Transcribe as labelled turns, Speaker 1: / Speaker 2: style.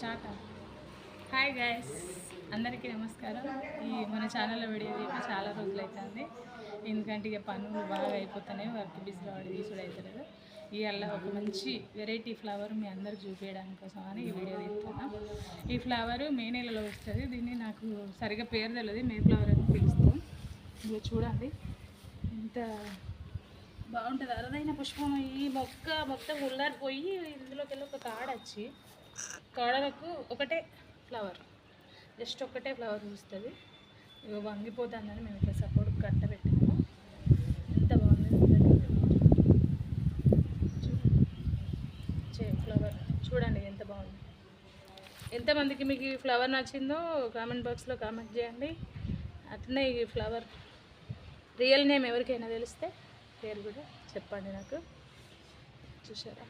Speaker 1: Start. Hi guys, అందరికీ నమస్కారం. మన ఛానల్లో వీడియో తీసి చాలా రోజులు అవుతుంది. ఎందుకంటే ఇక పనులు బాగా అయిపోతున్నాయి, వర్క్ బిజీలో వాడి తీసుడు అవుతలేదు. ఇవాళ ఒక మంచి వెరైటీ ఫ్లవర్ మీ అందరికి చూపించడానికి కోసం అని ఈ వీడియో తీస్తున్నాం. ఈ ఫ్లవర్ మే నెలలో వస్తుంది. దీన్ని నాకు సరిగ్గా పేరు తెలియదు, మే ఫ్లవర్ అని పిలుస్తాం. ఇక చూడండి ఎంత బాగుంటుంది. అరుదైన పుష్పం. ఈ మొక్క మొత్తం ఉల్లారిపోయి ఇందులోకి వెళ్ళి ఒక కాడ వచ్చి కాడలకు ఒకటే ఫ్లవర్, జస్ట్ ఒకటే ఫ్లవర్ చూస్తుంది. ఇక వంగిపోతుందని మేము ఇట్లా సపోర్ట్ కట్ట పెట్టినాము. ఎంత బాగుంది ఫ్లవర్ చూడండి, ఎంత బాగుంది. ఎంతమందికి మీకు ఈ ఫ్లవర్ నచ్చిందో కామెంట్ బాక్స్లో కామెంట్ చేయండి. అట్లనే ఈ ఫ్లవర్ రియల్ నేమ్ ఎవరికైనా తెలిస్తే పేరు కూడా చెప్పండి నాకు. చూసారా?